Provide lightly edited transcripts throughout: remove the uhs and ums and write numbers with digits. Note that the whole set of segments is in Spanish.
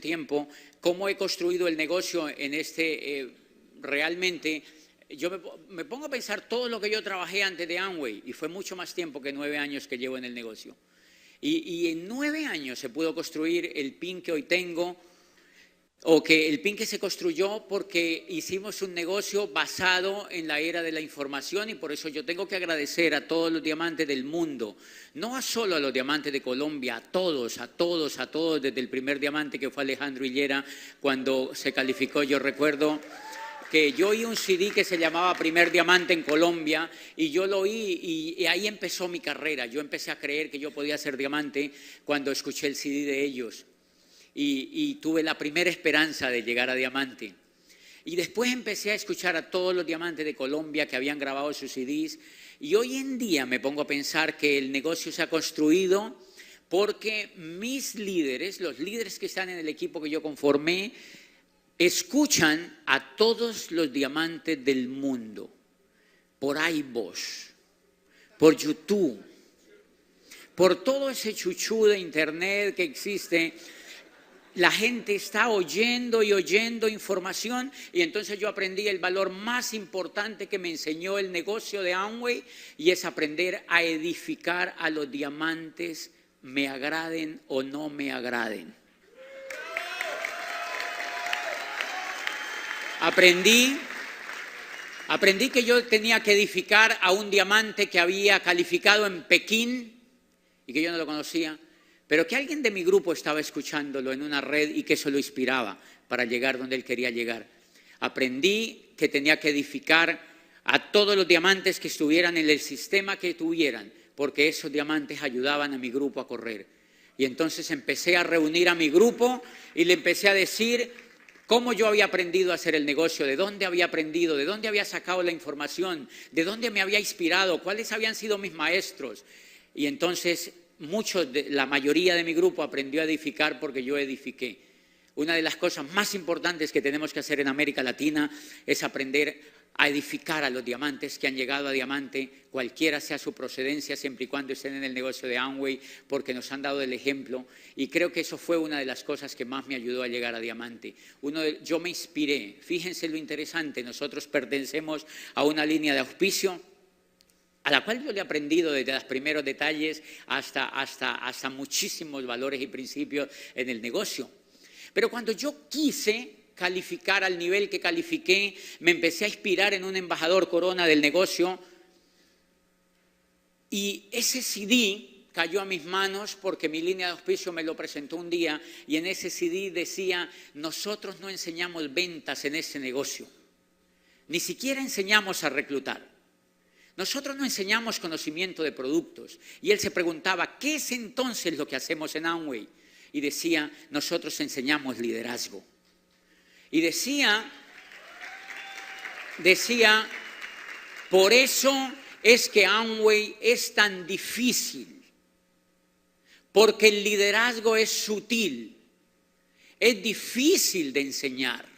tiempo, cómo he construido el negocio en realmente, yo me pongo a pensar todo lo que yo trabajé antes de Amway y fue mucho más tiempo que 9 años que llevo en el negocio. Y en 9 años se pudo construir el PIN que hoy tengo, o que el PIN que se construyó porque hicimos un negocio basado en la era de la información, y por eso yo tengo que agradecer a todos los diamantes del mundo, no solo a los diamantes de Colombia, a todos, desde el primer diamante que fue Alejandro Hillera cuando se calificó. Yo recuerdo que yo oí un CD que se llamaba Primer Diamante en Colombia y yo lo oí y ahí empezó mi carrera. Yo empecé a creer que yo podía ser diamante cuando escuché el CD de ellos. Y tuve la primera esperanza de llegar a diamante. Y después empecé a escuchar a todos los diamantes de Colombia que habían grabado sus CDs. Y hoy en día me pongo a pensar que el negocio se ha construido porque mis líderes, los líderes que están en el equipo que yo conformé, escuchan a todos los diamantes del mundo. Por iVoox, por YouTube, por todo ese chuchú de internet que existe. La gente está oyendo y oyendo información, y entonces yo aprendí el valor más importante que me enseñó el negocio de Amway, y es aprender a edificar a los diamantes, me agraden o no me agraden. Aprendí que yo tenía que edificar a un diamante que había calificado en Pekín y que yo no lo conocía, pero que alguien de mi grupo estaba escuchándolo en una red y que eso lo inspiraba para llegar donde él quería llegar. Aprendí que tenía que edificar a todos los diamantes que estuvieran en el sistema que tuvieran, porque esos diamantes ayudaban a mi grupo a correr. Y entonces empecé a reunir a mi grupo y le empecé a decir cómo yo había aprendido a hacer el negocio, de dónde había aprendido, de dónde había sacado la información, de dónde me había inspirado, cuáles habían sido mis maestros. Y entonces la mayoría de mi grupo aprendió a edificar porque yo edifiqué. Una de las cosas más importantes que tenemos que hacer en América Latina es aprender a edificar a los diamantes que han llegado a diamante, cualquiera sea su procedencia, siempre y cuando estén en el negocio de Amway, porque nos han dado el ejemplo, y creo que eso fue una de las cosas que más me ayudó a llegar a diamante. Yo me inspiré, fíjense lo interesante, nosotros pertenecemos a una línea de auspicio a la cual yo le he aprendido desde los primeros detalles hasta muchísimos valores y principios en el negocio. Pero cuando yo quise calificar al nivel que califiqué, me empecé a inspirar en un embajador Corona del negocio, y ese CD cayó a mis manos porque mi línea de auspicio me lo presentó un día, y en ese CD decía: nosotros no enseñamos ventas en ese negocio, ni siquiera enseñamos a reclutar. Nosotros no enseñamos conocimiento de productos. Y él se preguntaba, ¿qué es entonces lo que hacemos en Amway? Y decía, nosotros enseñamos liderazgo. Y decía, por eso es que Amway es tan difícil, porque el liderazgo es sutil, es difícil de enseñar.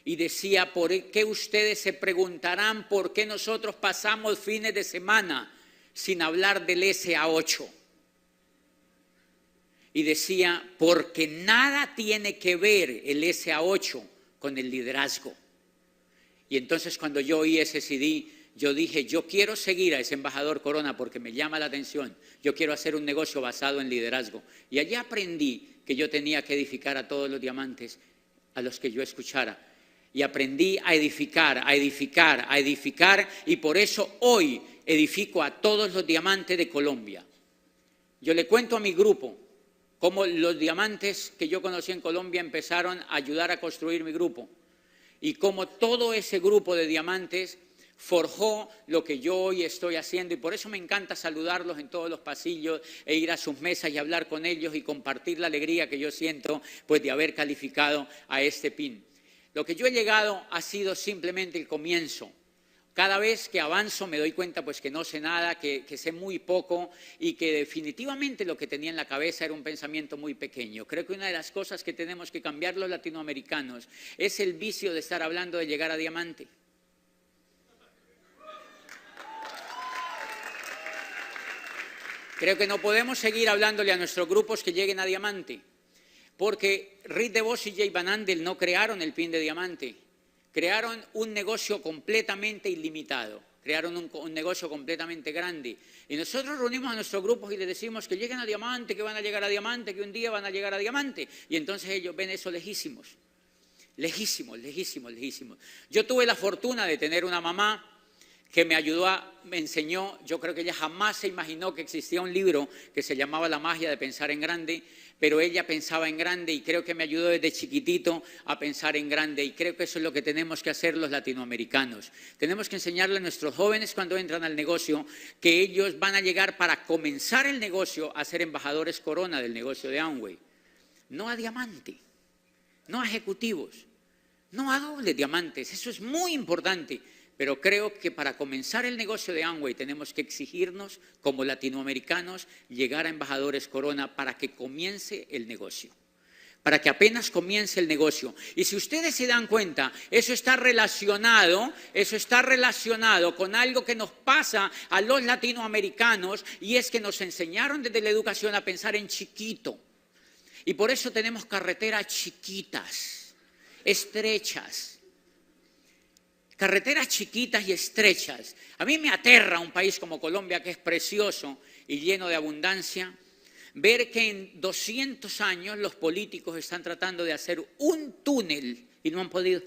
Y decía, ¿por qué ustedes se preguntarán por qué nosotros pasamos fines de semana sin hablar del SA8? Y decía, porque nada tiene que ver el SA8 con el liderazgo. Y entonces cuando yo oí ese CD, yo dije, yo quiero seguir a ese embajador Corona porque me llama la atención. Yo quiero hacer un negocio basado en liderazgo. Y allí aprendí que yo tenía que edificar a todos los diamantes a los que yo escuchara. Y aprendí a edificar, y por eso hoy edifico a todos los diamantes de Colombia. Yo le cuento a mi grupo cómo los diamantes que yo conocí en Colombia empezaron a ayudar a construir mi grupo, y cómo todo ese grupo de diamantes forjó lo que yo hoy estoy haciendo, y por eso me encanta saludarlos en todos los pasillos e ir a sus mesas y hablar con ellos y compartir la alegría que yo siento pues de haber calificado a este PIN. Lo que yo he llegado ha sido simplemente el comienzo. Cada vez que avanzo me doy cuenta pues que no sé nada, que sé muy poco, y que definitivamente lo que tenía en la cabeza era un pensamiento muy pequeño. Creo que una de las cosas que tenemos que cambiar los latinoamericanos es el vicio de estar hablando de llegar a diamante. Creo que no podemos seguir hablándole a nuestros grupos que lleguen a diamante. Porque Reed DeVos y Jay Van Andel no crearon el pin de diamante, crearon un negocio completamente ilimitado, crearon un negocio completamente grande. Y nosotros reunimos a nuestros grupos y les decimos que lleguen a diamante, que van a llegar a diamante, que un día van a llegar a diamante. Y entonces ellos ven eso lejísimos, lejísimos, lejísimos, lejísimos. Yo tuve la fortuna de tener una mamá que me ayudó, me enseñó. Yo creo que ella jamás se imaginó que existía un libro que se llamaba La magia de pensar en grande, pero ella pensaba en grande y creo que me ayudó desde chiquitito a pensar en grande, y creo que eso es lo que tenemos que hacer los latinoamericanos. Tenemos que enseñarle a nuestros jóvenes cuando entran al negocio que ellos van a llegar para comenzar el negocio a ser embajadores corona del negocio de Amway, no a diamante, no a ejecutivos, no a dobles diamantes. Eso es muy importante. Pero creo que para comenzar el negocio de Amway tenemos que exigirnos como latinoamericanos llegar a embajadores corona para que comience el negocio, para que apenas comience el negocio. Y si ustedes se dan cuenta, eso está relacionado con algo que nos pasa a los latinoamericanos, y es que nos enseñaron desde la educación a pensar en chiquito. Y por eso tenemos carreteras chiquitas, estrechas. Carreteras chiquitas y estrechas. A mí me aterra un país como Colombia, que es precioso y lleno de abundancia, ver que en 200 años los políticos están tratando de hacer un túnel y no han podido.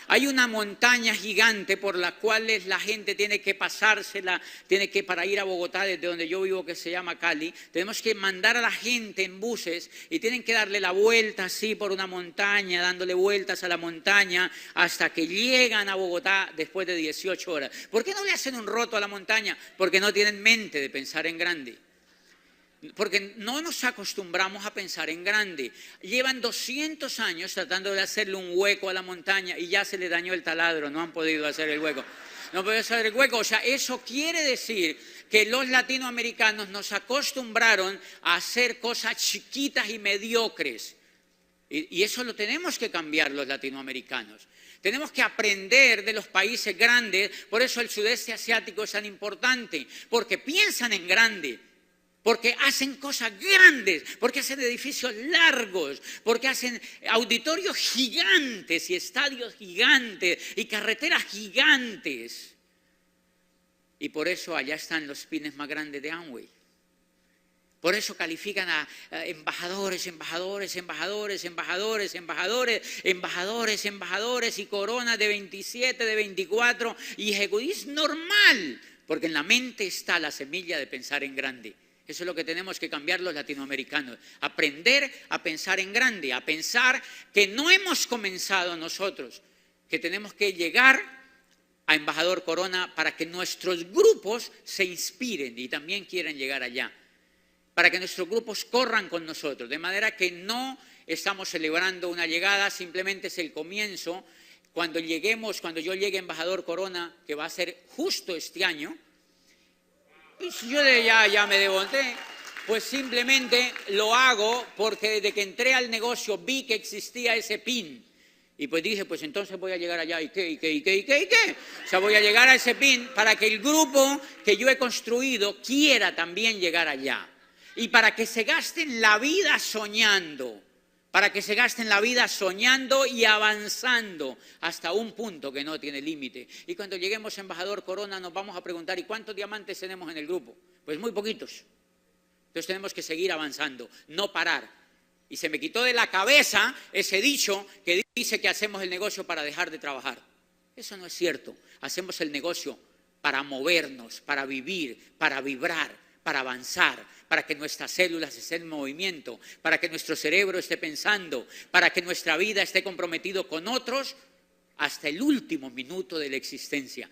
Hay una montaña gigante por la cual la gente tiene que pasársela, para ir a Bogotá, desde donde yo vivo, que se llama Cali, tenemos que mandar a la gente en buses y tienen que darle la vuelta así por una montaña, dándole vueltas a la montaña hasta que llegan a Bogotá después de 18 horas. ¿Por qué no le hacen un roto a la montaña? Porque no tienen mente de pensar en grande. Porque no nos acostumbramos a pensar en grande. Llevan 200 años tratando de hacerle un hueco a la montaña y ya se le dañó el taladro, no han podido hacer el hueco. No han podido hacer el hueco. O sea, eso quiere decir que los latinoamericanos nos acostumbraron a hacer cosas chiquitas y mediocres. Y eso lo tenemos que cambiar los latinoamericanos. Tenemos que aprender de los países grandes. Por eso el sudeste asiático es tan importante, porque piensan en grande. Porque hacen cosas grandes, porque hacen edificios largos, porque hacen auditorios gigantes y estadios gigantes y carreteras gigantes. Y por eso allá están los pines más grandes de Amway. Por eso califican a embajadores, embajadores, embajadores, embajadores, embajadores, embajadores, embajadores y coronas de 27, de 24 y ejecutivos. Es normal, porque en la mente está la semilla de pensar en grande. Eso es lo que tenemos que cambiar los latinoamericanos. Aprender a pensar en grande, a pensar que no hemos comenzado nosotros, que tenemos que llegar a embajador corona para que nuestros grupos se inspiren y también quieran llegar allá. Para que nuestros grupos corran con nosotros, de manera que no estamos celebrando una llegada, simplemente es el comienzo. Cuando yo llegue a embajador corona, que va a ser justo este año, y si yo ya me desmonté, pues simplemente lo hago porque desde que entré al negocio vi que existía ese pin. Y pues dije, pues entonces voy a llegar allá, ¿y qué? O sea, voy a llegar a ese pin para que el grupo que yo he construido quiera también llegar allá. Y para que se gasten la vida soñando. Para que se gasten la vida soñando y avanzando hasta un punto que no tiene límite. Y cuando lleguemos a embajador corona nos vamos a preguntar, ¿y cuántos diamantes tenemos en el grupo? Pues muy poquitos. Entonces tenemos que seguir avanzando, no parar. Y se me quitó de la cabeza ese dicho que dice que hacemos el negocio para dejar de trabajar. Eso no es cierto. Hacemos el negocio para movernos, para vivir, para vibrar, para avanzar, para que nuestras células estén en movimiento, para que nuestro cerebro esté pensando, para que nuestra vida esté comprometido con otros hasta el último minuto de la existencia.